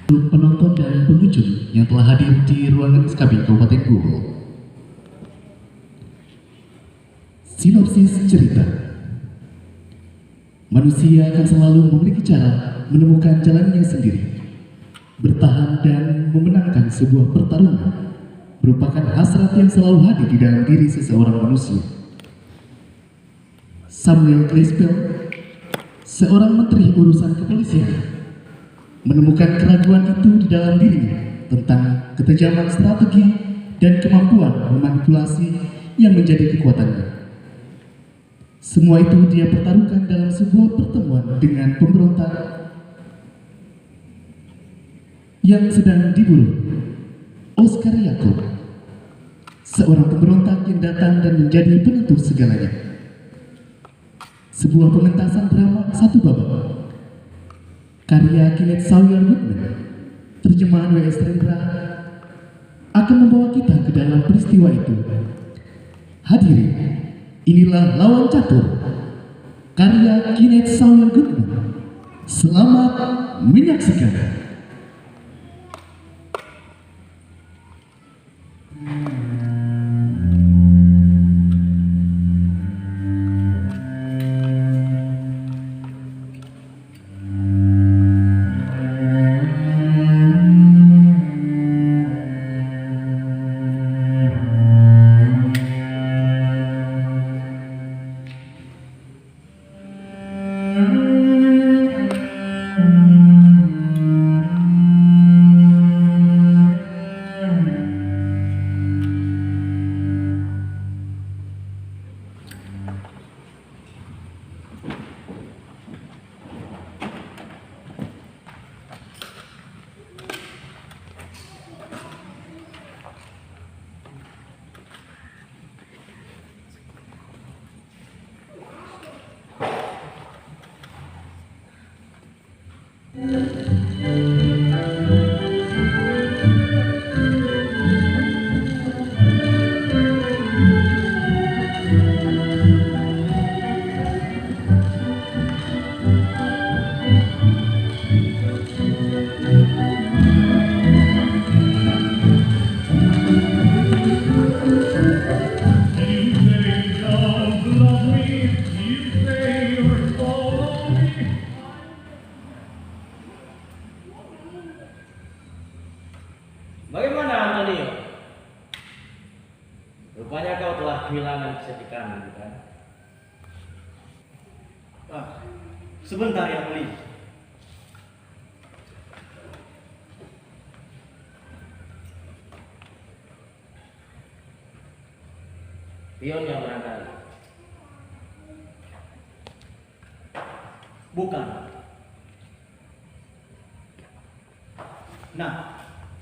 Penonton dan pengunjung yang telah hadir di ruangan SKB Kabupaten Goa. Sinopsis cerita. Manusia akan selalu memiliki cara menemukan jalannya sendiri. Bertahan dan memenangkan sebuah pertarungan merupakan hasrat yang selalu hadir di dalam diri seseorang manusia. Samuel Criswell, seorang menteri urusan kepolisian, menemukan keraguan itu di dalam dirinya tentang ketajaman strategi dan kemampuan memanipulasi yang menjadi kekuatannya. Semua itu dia pertaruhkan dalam sebuah pertemuan dengan pemberontak yang sedang diburu. Oscar Yacob, seorang pemberontak yang datang dan menjadi penentu segalanya. Sebuah pementasan drama satu babak, karya Kenneth Sawyer Goodman, terjemahan W.S. Rendra, akan membawa kita ke dalam peristiwa itu. Hadirin, inilah Lawan Catur, karya Kenneth Sawyer Goodman. Selamat menyaksikan. Bagaimana Antonio? Rupanya kau telah kehilangan kecantikan, bukan? Sebentar yang mulia. Pion yang berangkat. Bukan. Nah,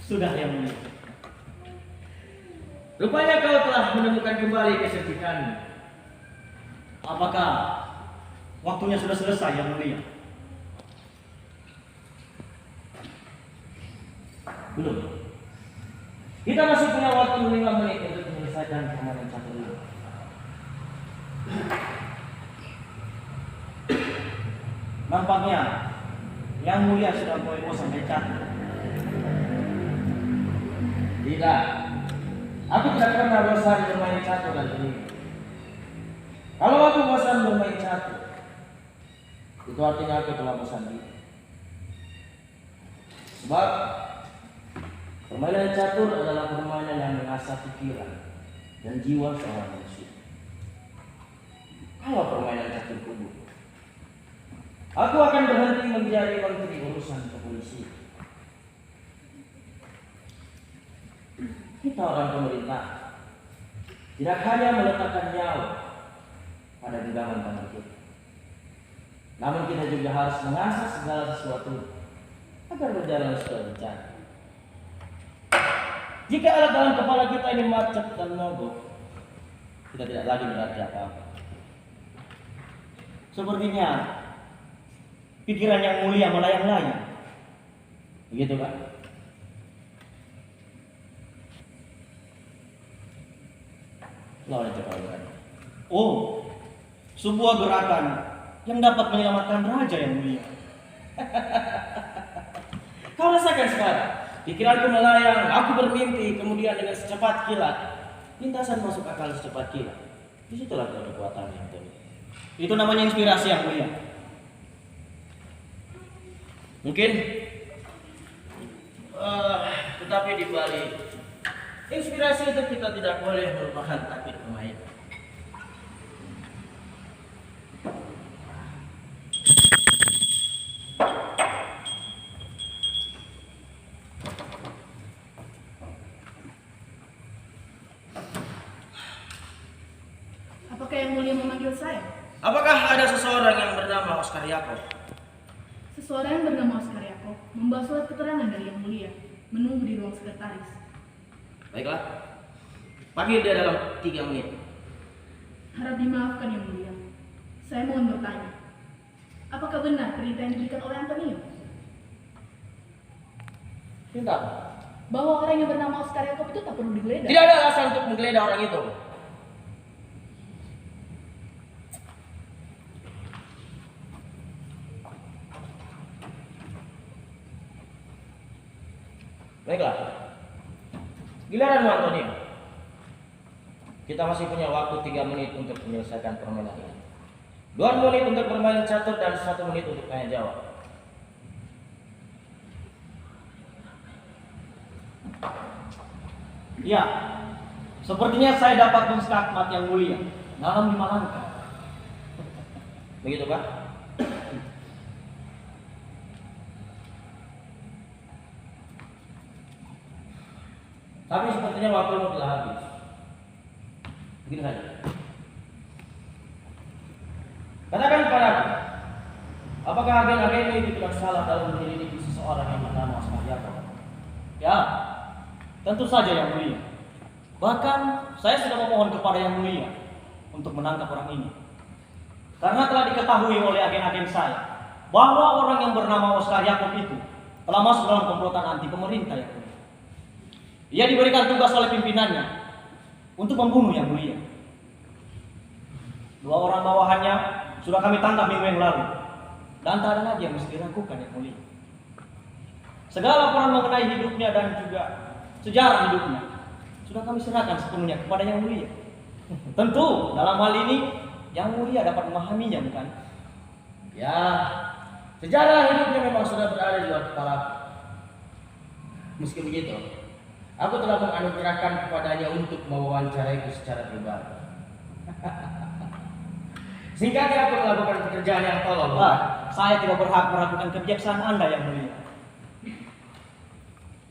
sudah yang mulia. Rupanya kau telah menemukan kembali kecantikan. Apakah waktunya sudah selesai yang mulia? Belum. Kita masih punya waktu 5 menit untuk menyelesaikan permainan catur ini. Nampaknya yang mulia sudah mulai bosan mencatur. Tidak. Aku tidak pernah bosan bermain catur dan ini. Kalau aku bosan bermain catur, itu artinya aku telah bosan juga. Sebab permainan catur adalah permainan yang mengasah pikiran dan jiwa seorang manusia. Kalau permainan catur kubur, aku akan berhenti menjadi menteri urusan kepolisian. Kita orang pemerintah tidak hanya meletakkan nyawa pada genggaman tangan kita, namun kita juga harus mengasah segala sesuatu agar berjalan sesuai rencana. Jika alat dalam kepala kita ini macet dan mogok, kita tidak lagi berarti apa-apa. Sepertinya pikiran yang mulia melayang-layang. Begitu kan? Lawan aja kalau berani. Oh, sebuah gerakan yang dapat menyelamatkan raja yang mulia. Kau rasakan sekarang, pikiranku melayang, aku bermimpi, kemudian dengan secepat kilat, lintasan masuk akal secepat kilat. Disitulah kekuatannya, Antonio. Itu namanya inspirasi yang mulia. Mungkin, tetapi di balik inspirasi itu kita tidak boleh merupakan taktik pemain. Apakah yang mulia memanggil saya? Apakah ada seseorang yang bernama Oscar Yakob? Seseorang yang bernama Oscar Yakob membawa surat keterangan dari yang mulia, menunggu di ruang sekretaris. Baiklah, panggil dia dalam 3 menit. Harap dimaafkan yang mulia. Saya mohon bertanya. Apakah benar perintah yang diberikan oleh Antonio? Pintar. Bahwa orang yang bernama Oscar Yakob itu tak perlu digeledah? Tidak ada alasan untuk menggeledah orang itu. Baiklah. Giliranmu, Antonio. Kita masih punya waktu 3 menit untuk menyelesaikan permainan ini. 2 menit untuk bermain catur dan 1 menit untuk tanya jawab. Ya, sepertinya saya dapat skakmat yang mulia dalam 5 langkah. Begitu kan? Tapi sepertinya waktumu telah habis. Begini saja. Katakan kepadaku, apakah agen-agen itu tidak salah dalam menyelidiki seseorang yang bernama Oscar Yakob? Ya, tentu saja yang mulia. Bahkan saya sudah memohon kepada yang mulia untuk menangkap orang ini. Karena telah diketahui oleh agen-agen saya bahwa orang yang bernama Oscar Yakob itu telah masuk dalam komplotan anti pemerintah yang mulia. Ia diberikan tugas oleh pimpinannya untuk membunuh yang mulia. 2 orang bawahannya sudah kami tangkap minggu yang lalu. Dan tak ada lagi yang mesti dilakukan yang mulia. Segala laporan mengenai hidupnya dan juga sejarah hidupnya sudah kami serahkan sepenuhnya kepada yang mulia. Tentu dalam hal ini yang mulia dapat memahaminya, bukan? Ya, sejarah hidupnya memang sudah berada di luar kepalaku. Meski begitu, aku telah menganugerahkan kepadanya untuk mewawancaraiku secara pribadi. Singkatnya aku melakukan pekerjaan yang tolol. Pak, saya tidak berhak meragukan kebijaksanaan Anda yang mulia.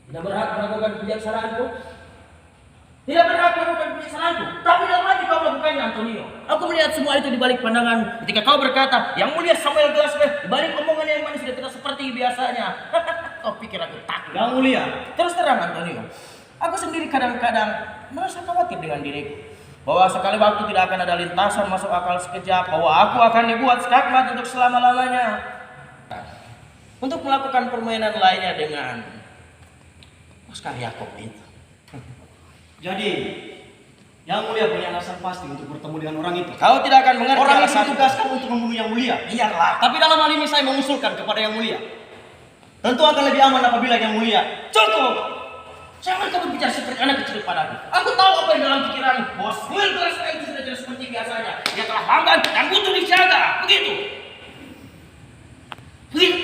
Tidak berhak melakukan kebijaksanaanku. Tidak berhak melakukan kebijaksanaanku. Tapi dalam hati kau melakukannya, Antonio. Aku melihat semua itu di balik pandangan ketika kau berkata, yang mulia Samuel Glasgow, di balik omongan yang manis sudah tidak seperti biasanya. Kau pikir aku takut? Yang mulia, Terus terang, Antonio. Aku sendiri kadang-kadang merasa khawatir dengan diriku. Bahwa sekali waktu tidak akan ada lintasan masuk akal sekejap. Bahwa aku akan dibuat skakmat untuk selama-lamanya. Untuk melakukan permainan lainnya dengan Oscar Yakob itu. jadi yang mulia punya alasan pasti untuk bertemu dengan orang itu. Kau tidak akan mengerti Orang itu alasan ditugaskan untuk membunuh yang mulia. Iyalah. Tapi dalam hal ini saya mengusulkan kepada yang mulia. Tentu akan lebih aman apabila yang mulia. Cukup. Jangan kau berbicara seperti anak kecil padaku. Aku tahu apa yang dalam pikiranmu. Bahwa Samuel Glasgow itu sudah tidak seperti biasanya. Dia telah lamban dan butuh dijaga. Begitu. Begitu.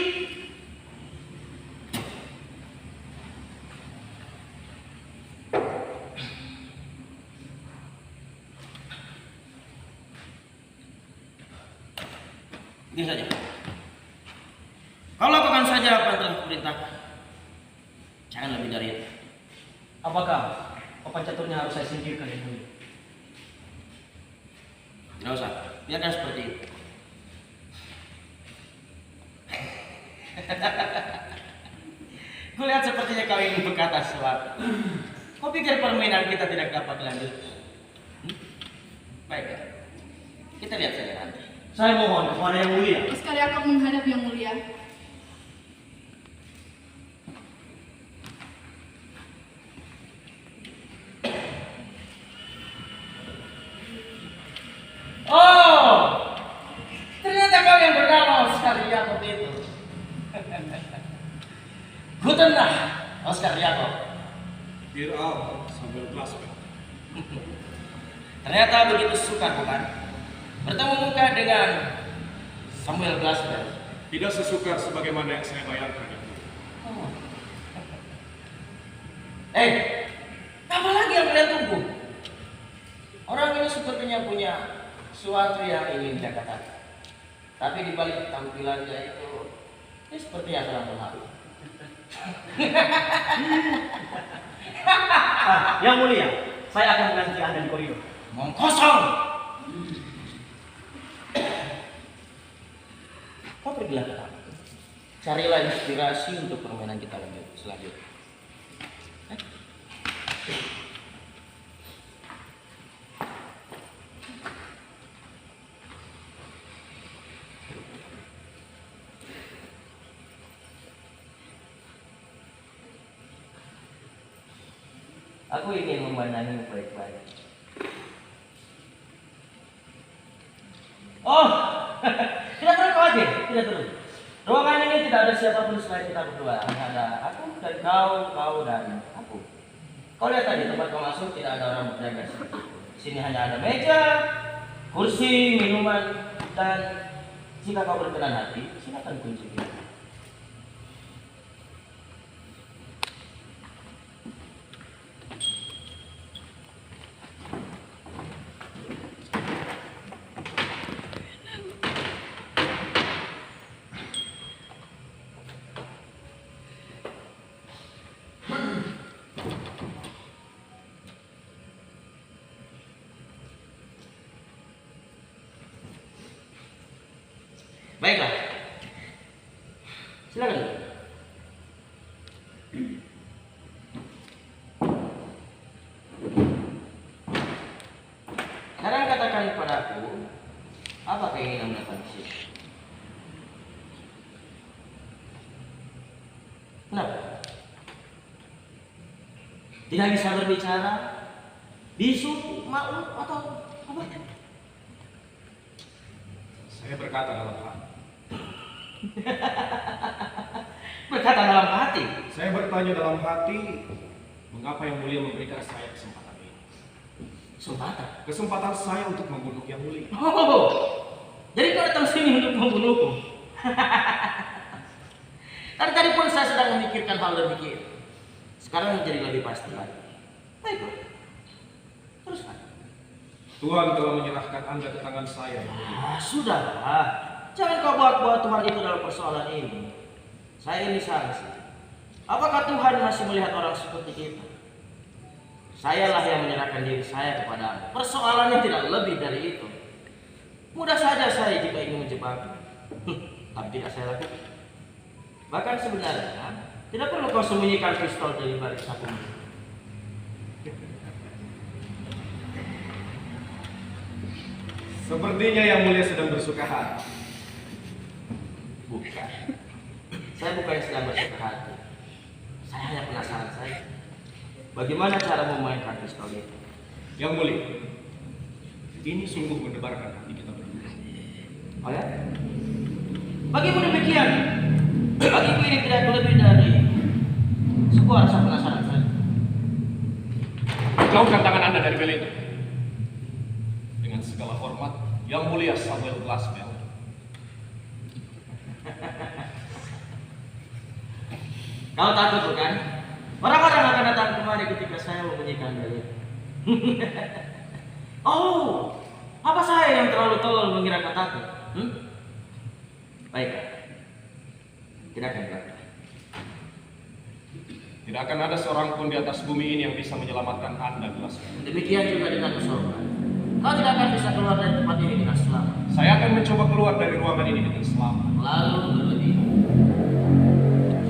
Begini saja. Kau lakukan saja apa yang telah kuperintahkan. Jangan lebih dari itu. Apakah papan caturnya harus saya singkirkan yang mulia? Tidak usah. Biarkan seperti itu. Kulihat sepertinya kau ingin berkata sesuatu. Kau pikir permainan kita tidak dapat dilanjutkan? Baik, kita lihat saja nanti. Saya mohon kepada Yang Mulia. Sekali akak menghadap Yang Mulia. Oh, ternyata kau yang bernama Oscar Jacob itu. Guten Tag, Oscar Jacob. Wir auch, Samuel Glasper. Ternyata begitu sukar bukan? Bertemu muka dengan Samuel Glasper. Tidak sesukar sebagaimana yang saya bayangkan. Yang Mulia. Apa lagi yang kalian tunggu? Orang ini sepertinya punya sesuatu yang ingin dia katakan. Tapi di balik tampilannya itu, dia sepertinya sedang berharu. Yang Mulia, saya akan mengganti Anda di koridor. Ngomong kosong. Kau pergilah ke taman. Carilah inspirasi untuk permainan kita selanjutnya. Aku ingin memandangimu baik-baik. Oh, tidak perlu khawatir, tidak perlu. Ruangan ini tidak ada siapapun selain kita berdua. Hanya ada aku dan kau dan aku. Kau lihat tadi tempat kau masuk tidak ada orang berjaga seperti itu. Sini hanya ada meja, kursi, minuman, dan jika kau berkenan hati, silakan kunjungi. Baiklah. Silakan. Sekarang katakan kepadaku, apa keinginan datang ke sini? Kenapa? Tidak bisa berbicara, bisu, malu atau apa? Saya berkata dalam hati. Berkata dalam hati. Saya bertanya dalam hati, mengapa Yang Mulia memberikan saya kesempatan ini? Kesempatan saya untuk membunuh Yang Mulia. Oh, jadi kau datang sini untuk membunuhku? Tadi pun saya sedang memikirkan hal demikian. Sekarang menjadi lebih pasti lagi. Baiklah, teruskan. Tuhan telah menyerahkan Anda ke tangan saya, Yang Mulia. Sudahlah, jangan kau bawa Tuhan itu dalam persoalan ini. Saya ini saksi. Apakah Tuhan masih melihat orang seperti kita? Sayalah yang menyerahkan diri saya kepada. Persoalannya tidak lebih dari itu. Mudah saja saya jika ingin menjebakmu. Tapi tidak saya lakukan. Bahkan sebenarnya tidak perlu kau sembunyikan pistol dari balik sakumu. Sepertinya Yang Mulia sedang bersuka hati. Bukan. Saya bukan sedang bersuka hati. Saya hanya penasaran saja. Bagaimana cara memainkan pistol itu? Yang Mulia, ini sungguh mendebarkan hati kita berdua. Oh ya? Bagimu demikian. Bagiku ini tidak lebih dari sebuah rasa penasaran saja. Jauhkan tangan Anda dari bel itu. Dengan segala hormat, Yang Mulia Samuel Glasper. Kau takut bukan? Orang-orang akan datang kemari ketika saya membunyikan bel itu. Oh, apa saya yang terlalu tolol mengira kau takut? Baik. Tidak akan berlaku. Tidak akan ada seorang pun di atas bumi ini yang bisa menyelamatkan Anda, Glasper. Demikian juga dengan kesopan. Kau tidak akan bisa keluar dari tempat ini dengan selamat. Saya akan mencoba keluar dari ruangan ini dengan selamat. Lalu berlebih.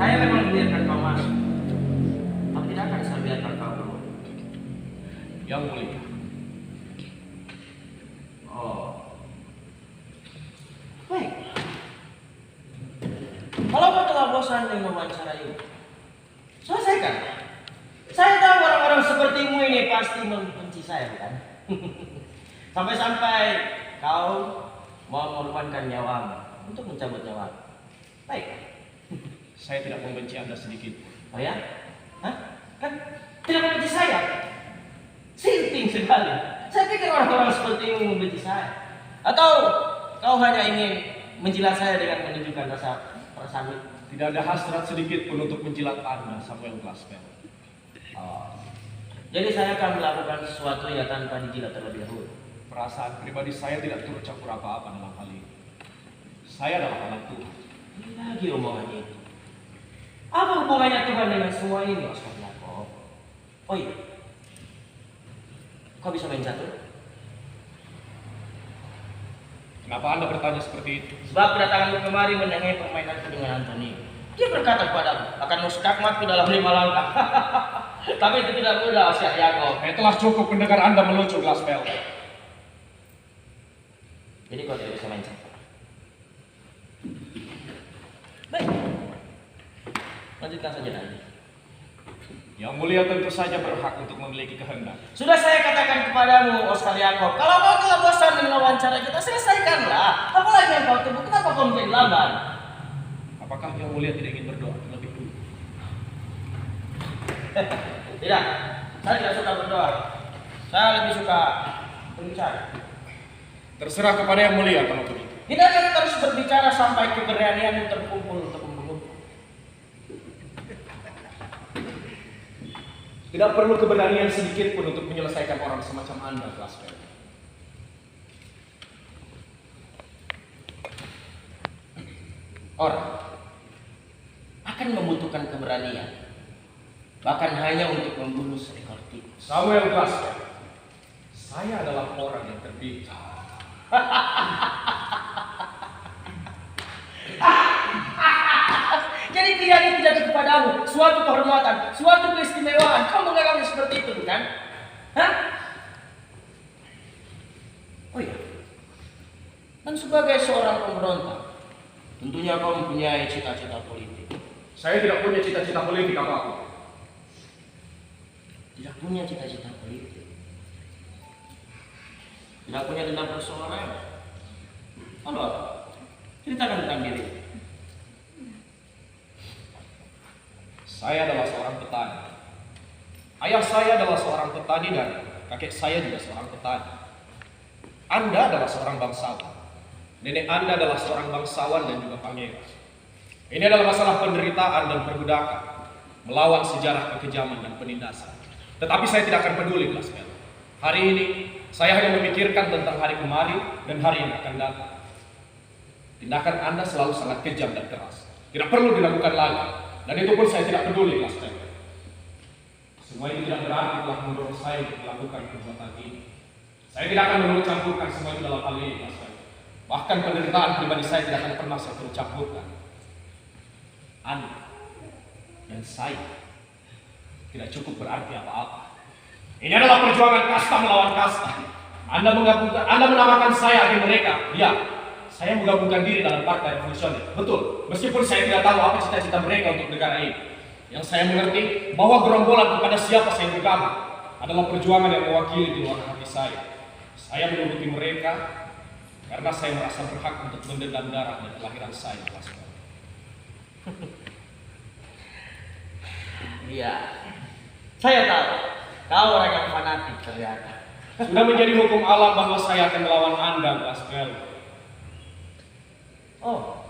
Saya memang membiarkan kau masuk, tapi tidak akan saya biarkan kau keluar. Yang mulia. Oh. Baik. Kalau kau telah bosan dengan wawancara ini, selesaikan. Saya tahu orang-orang sepertimu ini pasti membenci saya, kan? Sampai-sampai kau mau mengorbankan nyawamu untuk mencabut nyawamu. Baik. Saya tidak membenci Anda sedikit. Oh ya? Hah? Kan tidak membenci saya? Sinting sekali. Saya pikir orang-orang seperti ini membenci saya. Atau kau hanya ingin menjilat saya dengan menunjukkan rasa perasaan? Tidak ada hasrat sedikit pun untuk menjilat Anda, Samuel Glassman. Oh. Jadi saya akan melakukan sesuatu ya tanpa dijilat terlebih dahulu. Perasaan pribadi saya tidak turut campur apa-apa dalam hal ini. Saya adalah anak Tuhan. Ini lagi omongannya itu. Apa hubungannya Tuhan dengan semua ini, Oscar Yakob? Oh iya. Kau bisa main catur? Kenapa Anda bertanya seperti itu? Sebab kedatanganmu kemari menengahi permainanku dengan Anthony. Dia berkata kepadaku, akan muskakmatku dalam 5 langkah. Tapi itu tidak mudah, Oscar Yakob. Telah cukup mendengar Anda melucu, Glassman. Jadi kau tidak bisa main catur. Baik. Lanjutkan saja nanti. Yang mulia tentu saja berhak untuk memiliki kehendak. Sudah saya katakan kepadamu, Oscar Yakob, kalau kau telah bosan dengan wawancara kita, selesaikanlah. Apalagi yang kau tunggu, kenapa kau menjadi lamban? Apakah yang mulia tidak ingin berdoa terlebih dulu? Tidak, saya tidak suka berdoa. Saya lebih suka berbicara. Terserah kepada yang mulia kalau begitu. Kita akan terus berbicara sampai keberanianmu terkumpul untuk membunuhku. Tidak perlu keberanian sedikit pun untuk menyelesaikan orang semacam Anda, Glassman. Orang akan membutuhkan keberanian, bahkan hanya untuk membunuh seekor tikus. Samuel Glassman, saya adalah orang yang terpilih. Jadi tidak terjadi kepadamu suatu kehormatan, suatu keistimewaan. Kau menganggapnya seperti itu, bukan? Hah? Oh iya. Dan sebagai seorang pemberontak, tentunya kau mempunyai cita-cita politik. Saya tidak punya cita-cita politik apapun. Tidak punya cita-cita politik. Tidak punya dendam perseorangan. Lalu apa? Ceritakan tentang diri. Saya adalah seorang petani. Ayah saya adalah seorang petani dan kakek saya juga seorang petani. Anda adalah seorang bangsawan. Nenek Anda adalah seorang bangsawan dan juga pangeran. Ini adalah masalah penderitaan dan perbudakan, melawan sejarah kekejaman dan penindasan. Tetapi saya tidak akan peduli, Glassman. Hari ini, saya hanya memikirkan tentang hari kemarin dan hari yang akan datang. Tindakan Anda selalu sangat kejam dan keras. Tidak perlu dilakukan lagi. Dan itu pun saya tidak peduli, Glassman. Semua ini tidak berarti telah mendorong saya untuk melakukan perbuatan ini. Saya tidak akan menurut campurkan semua itu dalam hal ini, Glassman. Bahkan penderitaan pribadi saya tidak akan pernah saya turut campurkan. Anda dan saya tidak cukup berarti apa-apa. Ini adalah perjuangan kasta melawan kasta. Anda menamakan saya agen mereka. Ya, saya menggabungkan diri dalam partai revolusioner. Betul, meskipun saya tidak tahu apa cita-cita mereka untuk negara ini. Yang saya mengerti bahwa gerombolan kepada siapa saya bergabung adalah perjuangan yang mewakili di luar hati saya. Saya menuruti mereka karena saya merasa berhak untuk mendendam darah dan kelahiran saya. Iya, saya tahu. Kau orang yang fanatik ternyata. Sudah menjadi hukum alam bahwa saya akan melawan Anda, Glassman. Oh,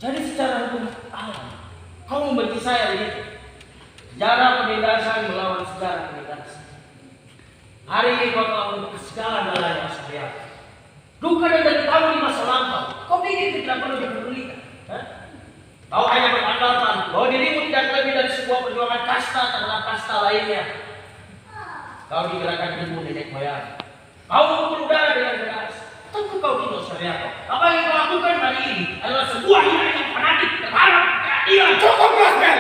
jadi secara hukum alam, kau membenci saya begitu? Sejarah penindasan melawan sejarah penindasan. Hari ini kau telah menutup segala galanya saya. Duka dan deritamu di masa lampau, kau pikir tidak perlu dipedulikan? Kau hanya beranggapan bahwa dirimu tidak lebih dari sebuah perjuangan kasta terhadap kasta lainnya. Kau digerakkan ilmu nenek moyang. Kau memukul udara dengan keras. Tentu kau tidak sadar. Apa yang kau lakukan hari ini adalah sebuah tindakan yang fanatik terhadap keadilan. Cukup, Glassman!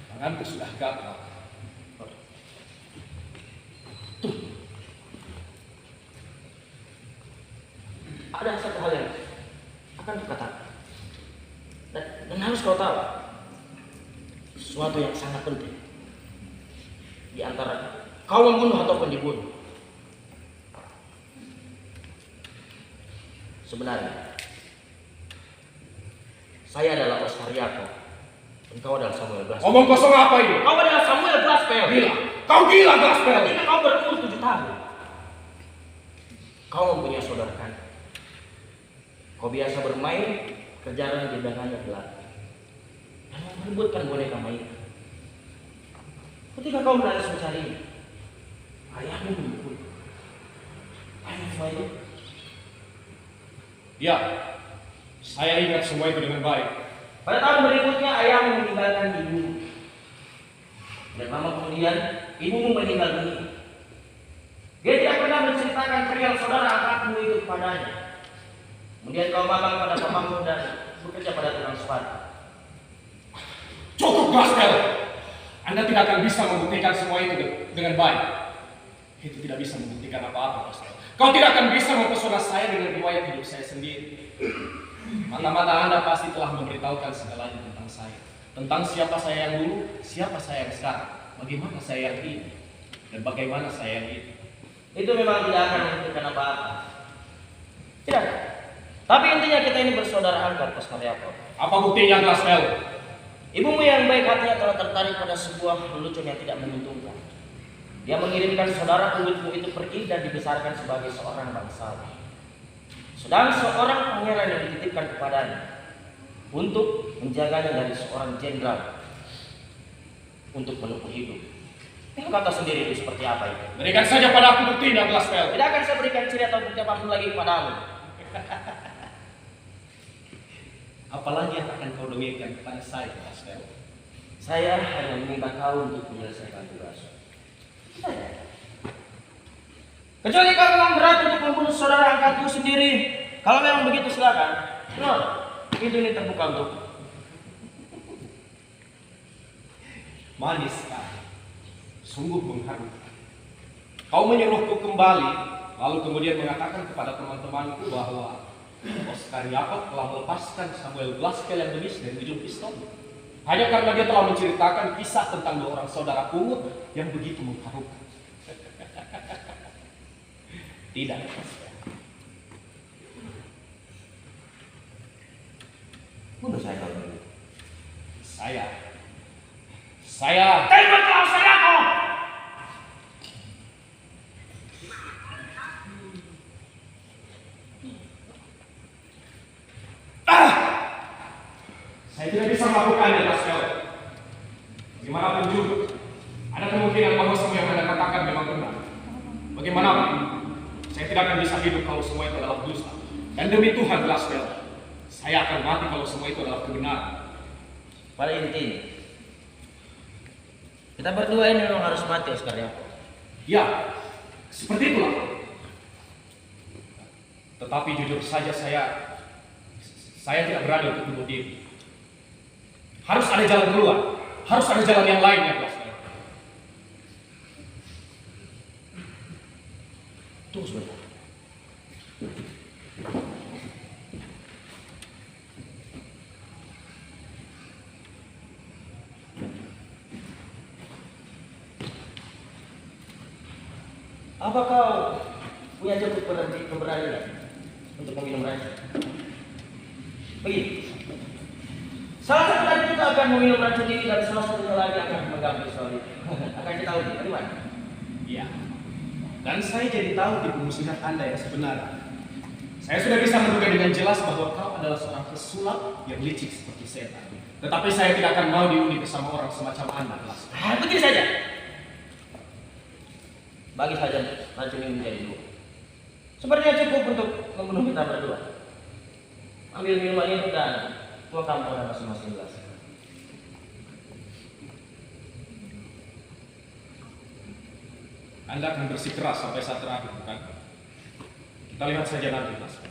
Tanganku sudah gatal. sesuatu yang sangat penting. Di antara kau membunuh ataupun dibunuh. Sebenarnya, saya adalah Oscar Yako, dan kau adalah Samuel Glaspel. Omong kosong apa ini? Kau adalah Samuel Glaspel. Gila. Kau gila, Glaspel. Ketika kau berumur 7 tahun, kau mempunyai saudara kandung. Kau biasa bermain kejaran di belakangnya gelap dan merebutkan boneka mainan. Ketika kau menangis mencari, ayahmu membunuh. Ayah semua itu. Ya, saya ingat semua itu dengan baik. Pada tahun berikutnya ayahmu meninggalkan ibumu. Dan lama kemudian ibumu meninggal dunia. Dia tidak pernah menceritakan perihal saudara angkatmu itu kepadanya. Kemudian kau magang pada papamu dan bekerja pada tukang sepatu. Cukup, Glaspel. Anda tidak akan bisa membuktikan semua itu dengan baik. Itu tidak bisa membuktikan apa-apa, Glaspel. Kau tidak akan bisa mempesona saya dengan riwayat hidup saya sendiri. Mata-mata Anda pasti telah memberitahukan segalanya tentang saya. Tentang siapa saya yang dulu, siapa saya yang sekarang, bagaimana saya yang ini, dan bagaimana saya yang ini. Itu memang tidak akan membuktikan apa-apa. Tidak. Tapi intinya kita ini bersaudara angkat, Oscar Yako. Apa buktinya, Glaspel? Ibumu yang baik hatinya telah tertarik pada sebuah lelucon yang tidak menguntungkan. Dia mengirimkan saudara kuitmu itu pergi dan dibesarkan sebagai seorang bangsawan. Sedang seorang pangeran yang dititipkan kepadanya untuk menjaganya dari seorang jenderal untuk menempuh hidup. Kau kata sendiri itu seperti apa itu? Berikan saja pada aku buktinya, Glaspel. Tidak akan saya berikan ciri atau bukti apapun lagi kepadamu. Apalagi yang akan kau dongengkan kepada saya, Glaspel? Saya hanya meminta kau untuk menyelesaikan tugas. Kecuali kau memang berat untuk membunuh saudara angkatku sendiri. Kalau memang begitu silakan. No, pintu ini terbuka untuk. Manis sekali. Sungguh mengharukan. Kau menyuruhku kembali, lalu kemudian mengatakan kepada teman-temanku bahwa Oscar Yako telah melepaskan Samuel Glaspel yang bengis dari ujung pistol. Hanya karena dia telah menceritakan kisah tentang 2 orang saudara pungut yang begitu mengharukan. Tidak. Bunuh saya kalau begitu. Saya. Tembaklah Oscar Yako! Saya tidak bisa melakukannya, Glaspel. Bagaimanapun juga, ada kemungkinan bahwa semua yang Anda katakan memang benar. Bagaimanapun, saya tidak akan bisa hidup kalau semua itu adalah dusta. Dan demi Tuhan, Glaspel, saya akan mati kalau semua itu adalah kebenaran. Pada intinya, kita berdua ini memang harus mati, Oscar Yako. Ya, seperti itulah. Tetapi jujur saja saya tidak berani untuk bunuh diri. Harus ada jalan keluar. Harus ada jalan yang lain, ya, Glaspel. Tunggu sebentar. Apa kau punya cukup keberanian untuk meminum racun? Begini, salah satu dari kita akan meminum racun ini dan salah satunya lagi akan menggambar soal itu. Akan kita uji, bagaimana? Iya. Dan saya jadi tahu di muslihat Anda yang sebenarnya. Saya sudah bisa menduga dengan jelas bahwa kau adalah seorang pesulap yang licik seperti setan. Tetapi saya tidak akan mau diundi bersama orang semacam Anda, Glaspel. Begini saja. Bagi saja racun ini menjadi 2. Sepertinya cukup untuk membunuh kita berdua. Ambil minuman itu dan tuangkan pada masing-masing gelas. Anda akan bersikeras sampai saat terakhir, bukan? Kita lihat saja nanti, Glaspel.